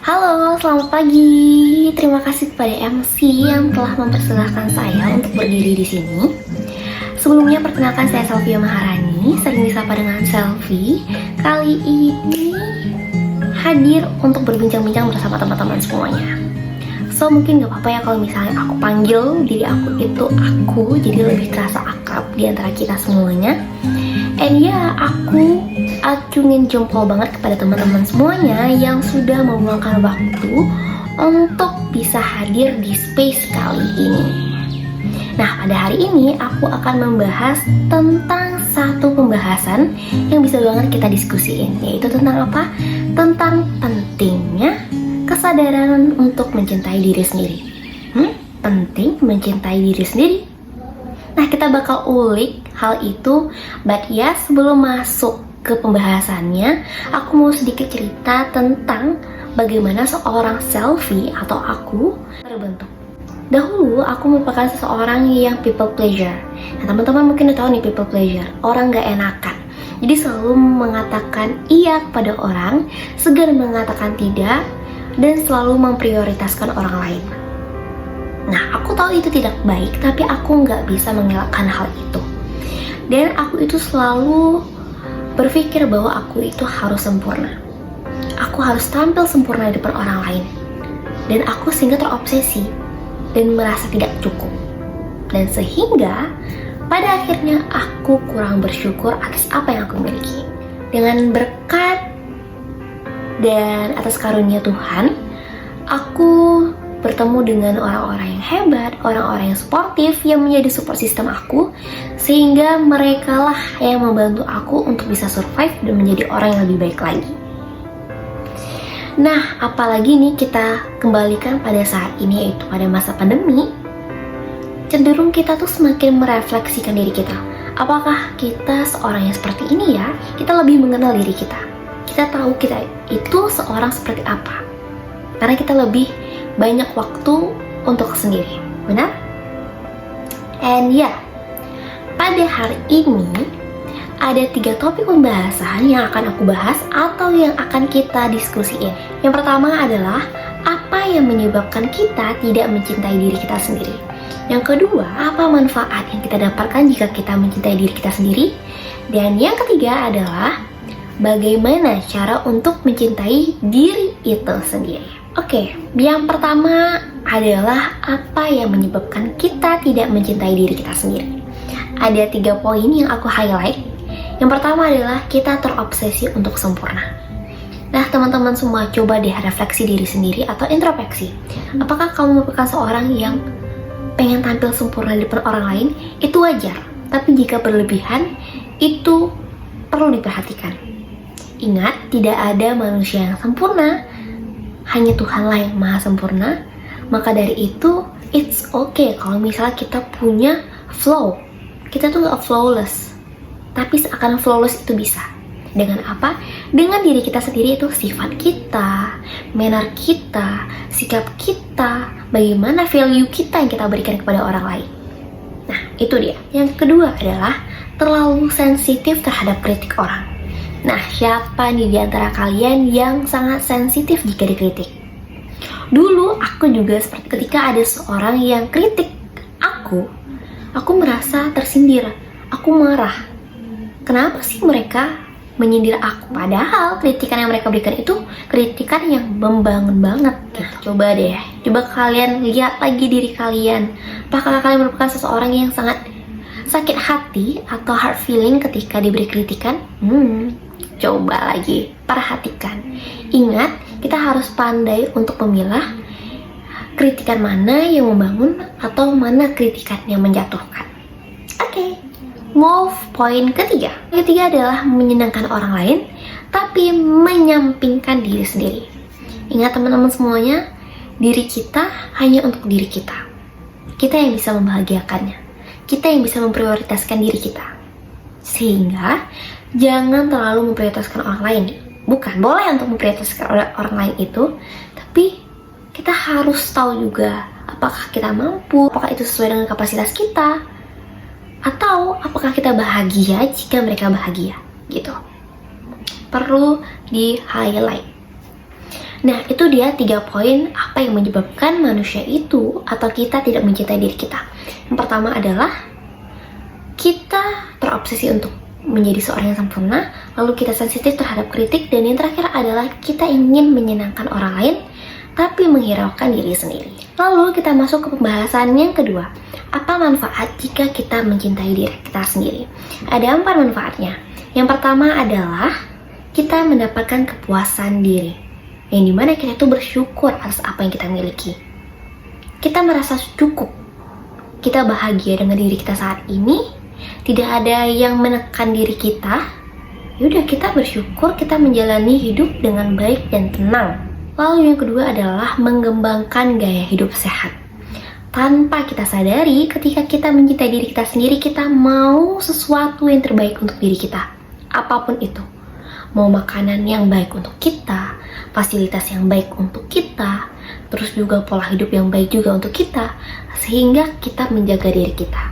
Halo, selamat pagi. Terima kasih kepada MC yang telah mempersilahkan saya untuk berdiri di sini. Sebelumnya perkenalkan saya Selvia Maharani, sering disapa dengan Selfie. Kali ini hadir untuk berbincang-bincang bersama teman-teman semuanya. So mungkin gak apa-apa ya kalau misalnya aku panggil diri aku itu aku, jadi lebih terasa akrab di antara kita semuanya. And ya, aku acungin jempol banget kepada teman-teman semuanya yang sudah meluangkan waktu untuk bisa hadir di space kali ini. Nah, pada hari ini aku akan membahas tentang satu pembahasan yang bisa banget kita diskusiin, yaitu tentang apa? Tentang pentingnya kesadaran untuk mencintai diri sendiri. Penting mencintai diri sendiri. Nah, kita bakal ulik hal itu, but ya sebelum masuk ke pembahasannya, aku mau sedikit cerita tentang bagaimana seorang Selfie atau aku terbentuk. Dahulu aku merupakan seseorang yang people pleasure. Nah, teman-teman mungkin udah tahu nih people pleasure, orang gak enakan. Jadi selalu mengatakan iya kepada orang, segan mengatakan tidak, dan selalu memprioritaskan orang lain. Nah, aku tahu itu tidak baik, tapi aku nggak bisa mengelakkan hal itu. Dan aku itu selalu berpikir bahwa aku itu harus sempurna. Aku harus tampil sempurna di depan orang lain. Dan aku sehingga terobsesi dan merasa tidak cukup. Dan sehingga pada akhirnya aku kurang bersyukur atas apa yang aku miliki. Dengan berkat dan atas karunia Tuhan, aku bertemu dengan orang-orang yang hebat, orang-orang yang sportif yang menjadi support system aku, sehingga mereka lah yang membantu aku untuk bisa survive dan menjadi orang yang lebih baik lagi. Nah, apalagi nih kita kembalikan pada saat ini, yaitu pada masa pandemi, cenderung kita tuh semakin merefleksikan diri kita. Apakah kita seorang yang seperti ini ya? Kita lebih mengenal diri kita. Kita tahu kita itu seorang seperti apa. Karena kita lebih banyak waktu untuk sendiri, benar? And ya, pada hari ini ada 3 topik pembahasan yang akan aku bahas atau yang akan kita diskusiin. Yang pertama adalah apa yang menyebabkan kita tidak mencintai diri kita sendiri. Yang kedua, apa manfaat yang kita dapatkan jika kita mencintai diri kita sendiri. Dan yang ketiga adalah bagaimana cara untuk mencintai diri itu sendiri. Oke, yang pertama adalah apa yang menyebabkan kita tidak mencintai diri kita sendiri. Ada 3 poin yang aku highlight. Yang pertama adalah kita terobsesi untuk sempurna. Nah, teman-teman semua coba deh refleksi diri sendiri atau introspeksi. Apakah kamu merupakan seorang yang pengen tampil sempurna di depan orang lain? Itu wajar, tapi jika berlebihan, itu perlu diperhatikan. Ingat, tidak ada manusia yang sempurna, hanya Tuhanlah yang maha sempurna. Maka dari itu, it's okay kalau misalnya kita punya flow. Kita tuh gak flawless, tapi seakan flawless itu bisa. Dengan apa? Dengan diri kita sendiri, itu sifat kita, manner kita, sikap kita, bagaimana value kita yang kita berikan kepada orang lain. Nah, itu dia. Yang kedua adalah terlalu sensitif terhadap kritik orang. Nah, siapa nih di antara kalian yang sangat sensitif jika dikritik? Dulu aku juga seperti ketika ada seorang yang kritik aku merasa tersindir, aku marah. Kenapa sih mereka menyindir aku? Padahal kritikan yang mereka berikan itu kritikan yang membangun banget. Nah, coba deh, coba kalian lihat lagi diri kalian. Apakah kalian merupakan seseorang yang sangat sakit hati atau hard feeling ketika diberi kritikan? Coba lagi, perhatikan. Ingat, kita harus pandai untuk memilah kritikan mana yang membangun atau mana kritikan yang menjatuhkan. Oke, move poin ketiga. Yang ketiga adalah menyenangkan orang lain, tapi menyampingkan diri sendiri. Ingat teman-teman semuanya, diri kita hanya untuk diri kita. Kita yang bisa membahagiakannya. Kita yang bisa memprioritaskan diri kita. Sehingga jangan terlalu memprioritaskan orang lain. Bukan, boleh untuk memprioritaskan orang lain itu, tapi kita harus tahu juga apakah kita mampu, apakah itu sesuai dengan kapasitas kita, atau apakah kita bahagia jika mereka bahagia, gitu. Perlu di highlight. Nah, itu dia 3 poin apa yang menyebabkan manusia itu atau kita tidak mencintai diri kita. Yang pertama adalah kita terobsesi untuk menjadi seorang yang sempurna, lalu kita sensitif terhadap kritik, dan yang terakhir adalah kita ingin menyenangkan orang lain tapi menghiraukan diri sendiri. Lalu kita masuk ke pembahasan yang kedua. Apa manfaat jika kita mencintai diri kita sendiri? Ada 4 manfaatnya. Yang pertama adalah kita mendapatkan kepuasan diri, yang dimana kita tuh bersyukur atas apa yang kita miliki. Kita merasa cukup, kita bahagia dengan diri kita saat ini, tidak ada yang menekan diri kita. Yaudah, kita bersyukur, kita menjalani hidup dengan baik dan tenang. Lalu yang kedua adalah mengembangkan gaya hidup sehat. Tanpa kita sadari, ketika kita mencintai diri kita sendiri, kita mau sesuatu yang terbaik untuk diri kita, apapun itu. Mau makanan yang baik untuk kita, fasilitas yang baik untuk kita, terus juga pola hidup yang baik juga untuk kita, sehingga kita menjaga diri kita.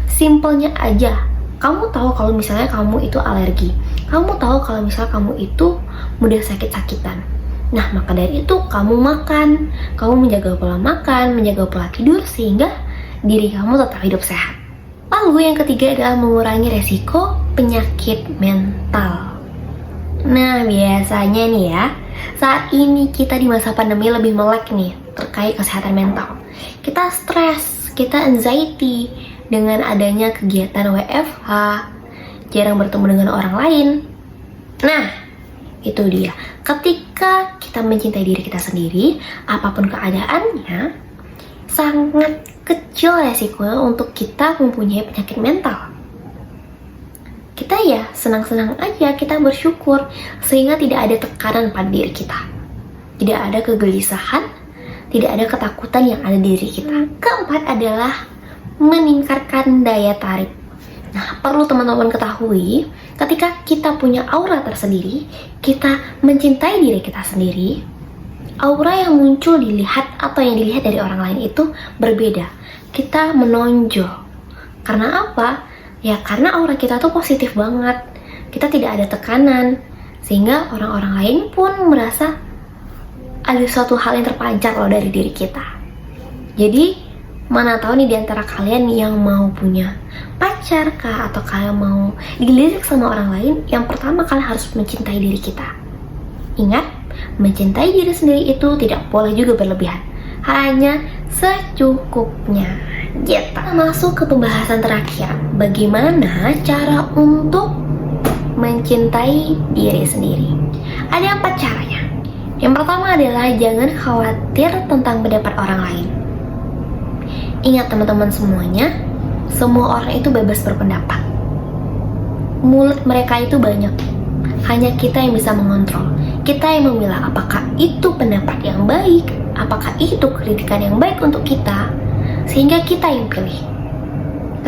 Simpelnya aja, kamu tahu kalau misalnya kamu itu alergi, kamu tahu kalau misalnya kamu itu mudah sakit-sakitan. Nah, maka dari itu kamu makan, kamu menjaga pola makan, menjaga pola tidur, sehingga diri kamu tetap hidup sehat. Lalu yang ketiga adalah mengurangi resiko penyakit mental. Nah, biasanya nih ya, saat ini kita di masa pandemi lebih melek nih terkait kesehatan mental. Kita stres, kita anxiety dengan adanya kegiatan WFH, jarang bertemu dengan orang lain. Nah, itu dia. Ketika kita mencintai diri kita sendiri, apapun keadaannya, sangat kecil resikonya untuk kita mempunyai penyakit mental. Kita ya senang-senang aja, kita bersyukur, sehingga tidak ada tekanan pada diri kita. Tidak ada kegelisahan, tidak ada ketakutan yang ada di diri kita. Keempat adalah meningkatkan daya tarik. Nah, perlu teman-teman ketahui, ketika kita punya aura tersendiri, kita mencintai diri kita sendiri, aura yang muncul dilihat atau yang dilihat dari orang lain itu berbeda. Kita menonjol. Karena apa? Ya karena aura kita tuh positif banget. Kita tidak ada tekanan, sehingga orang-orang lain pun merasa ada suatu hal yang terpancar loh dari diri kita. Jadi mana tahu nih diantara kalian yang mau punya pacar kah, atau kalian mau dilirik sama orang lain, yang pertama kalian harus mencintai diri kita. Ingat, mencintai diri sendiri itu tidak boleh juga berlebihan, hanya secukupnya. Kita masuk ke pembahasan terakhir, bagaimana cara untuk mencintai diri sendiri. Ada 4 caranya. Yang pertama adalah jangan khawatir tentang pendapat orang lain. Ingat teman-teman semuanya, semua orang itu bebas berpendapat. Mulut mereka itu banyak, hanya kita yang bisa mengontrol. Kita yang memilah apakah itu pendapat yang baik, apakah itu kritikan yang baik untuk kita, sehingga kita yang pilih.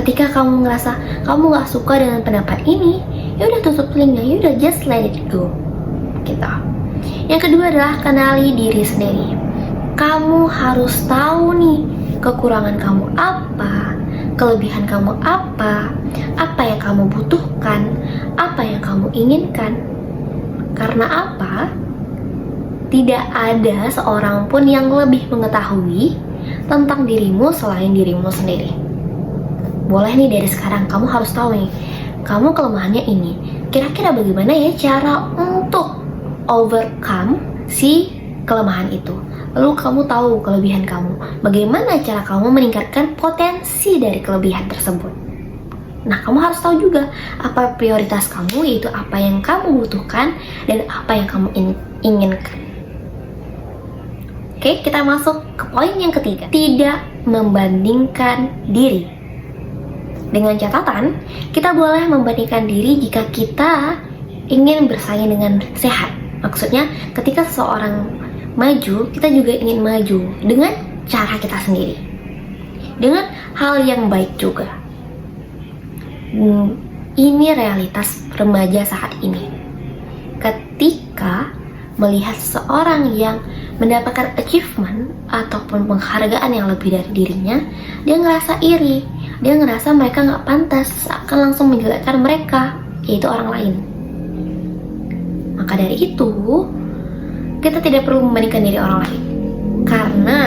Ketika kamu ngerasa kamu gak suka dengan pendapat ini, ya udah tutup linknya, ya udah just let it go. Gitu. Yang kedua adalah kenali diri sendiri. Kamu harus tahu nih, kekurangan kamu apa, kelebihan kamu apa yang kamu butuhkan, apa yang kamu inginkan. Karena apa? Tidak ada seorang pun yang lebih mengetahui tentang dirimu selain dirimu sendiri. Boleh nih dari sekarang kamu harus tahu nih, kamu kelemahannya ini. Kira-kira bagaimana ya cara untuk overcome si kelemahan itu? Lalu kamu tahu kelebihan kamu, bagaimana cara kamu meningkatkan potensi dari kelebihan tersebut. Nah, kamu harus tahu juga apa prioritas kamu, yaitu apa yang kamu butuhkan dan apa yang kamu inginkan. Oke, kita masuk ke poin yang ketiga. Tidak membandingkan diri. Dengan catatan, kita boleh membandingkan diri jika kita ingin bersaing dengan sehat. Maksudnya, ketika seseorang maju, kita juga ingin maju dengan cara kita sendiri, dengan hal yang baik juga. Ini realitas remaja saat ini. Ketika melihat seseorang yang mendapatkan achievement ataupun penghargaan yang lebih dari dirinya, dia ngerasa iri, dia ngerasa mereka nggak pantas, akan langsung menjelekkan mereka, yaitu orang lain. Maka dari itu, kita tidak perlu membandingkan diri orang lain. Karena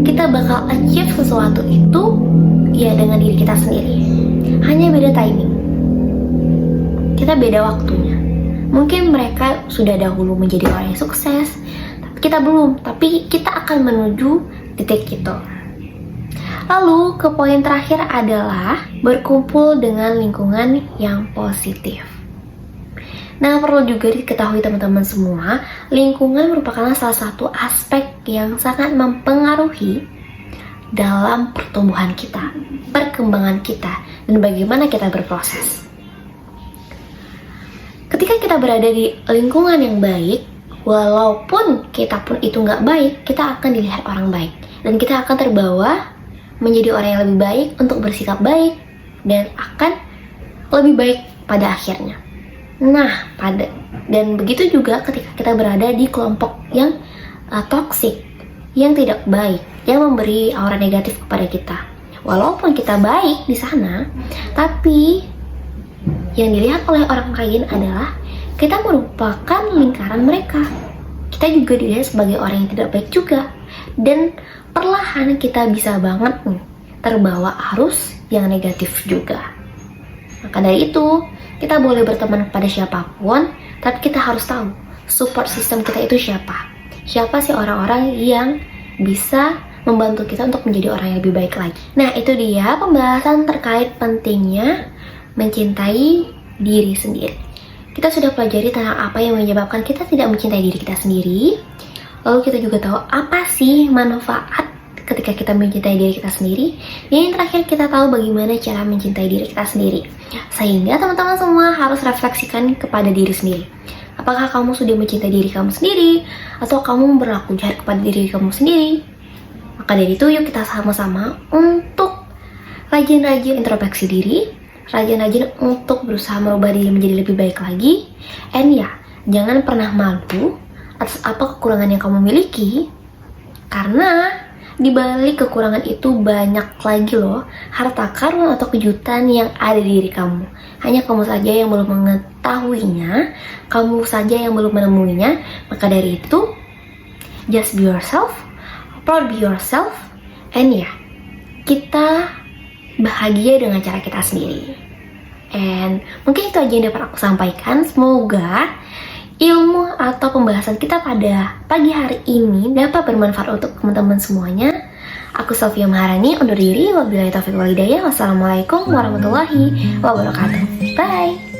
kita bakal achieve sesuatu itu ya dengan diri kita sendiri. Hanya beda timing. Kita beda waktunya. Mungkin mereka sudah dahulu menjadi orang yang sukses, tapi kita belum. Tapi kita akan menuju titik itu. Lalu ke poin terakhir adalah berkumpul dengan lingkungan yang positif. Nah, perlu juga diketahui teman-teman semua, lingkungan merupakan salah satu aspek yang sangat mempengaruhi dalam pertumbuhan kita, perkembangan kita, dan bagaimana kita berproses. Ketika kita berada di lingkungan yang baik, walaupun kita pun itu nggak baik, kita akan dilihat orang baik. Dan kita akan terbawa menjadi orang yang lebih baik untuk bersikap baik dan akan lebih baik pada akhirnya. Nah, dan begitu juga ketika kita berada di kelompok yang toksik, yang tidak baik, yang memberi aura negatif kepada kita. Walaupun kita baik di sana, tapi yang dilihat oleh orang lain adalah kita merupakan lingkaran mereka. Kita juga dilihat sebagai orang yang tidak baik juga. Dan perlahan kita bisa banget nih terbawa arus yang negatif juga. Maka dari itu, kita boleh berteman kepada siapapun, tapi kita harus tahu support system kita itu siapa. Siapa sih orang-orang yang bisa membantu kita untuk menjadi orang yang lebih baik lagi. Nah, itu dia pembahasan terkait pentingnya mencintai diri sendiri. Kita sudah pelajari tentang apa yang menyebabkan kita tidak mencintai diri kita sendiri. Lalu kita juga tahu apa sih manfaat ketika kita mencintai diri kita sendiri. Yang terakhir kita tahu bagaimana cara mencintai diri kita sendiri. Sehingga teman-teman semua harus refleksikan kepada diri sendiri. Apakah kamu sudah mencintai diri kamu sendiri? Atau kamu berlaku jahat kepada diri kamu sendiri? Maka dari itu yuk kita sama-sama untuk rajin-rajin introspeksi diri. Rajin-rajin untuk berusaha merubah diri menjadi lebih baik lagi. And ya, jangan pernah malu atas apa kekurangan yang kamu miliki, karena di balik kekurangan itu banyak lagi loh harta karun atau kejutan yang ada di diri kamu. Hanya kamu saja yang belum mengetahuinya, kamu saja yang belum menemuinya. Maka dari itu, just be yourself, proud be yourself, and ya, kita bahagia dengan cara kita sendiri. And mungkin itu aja yang dapat aku sampaikan. Semoga ilmu atau pembahasan kita pada pagi hari ini dapat bermanfaat untuk teman-teman semuanya. Aku Sofia Maharani undur diri. Wabillahi taufiq wal hidayah. Wassalamualaikum warahmatullahi wabarakatuh. Bye.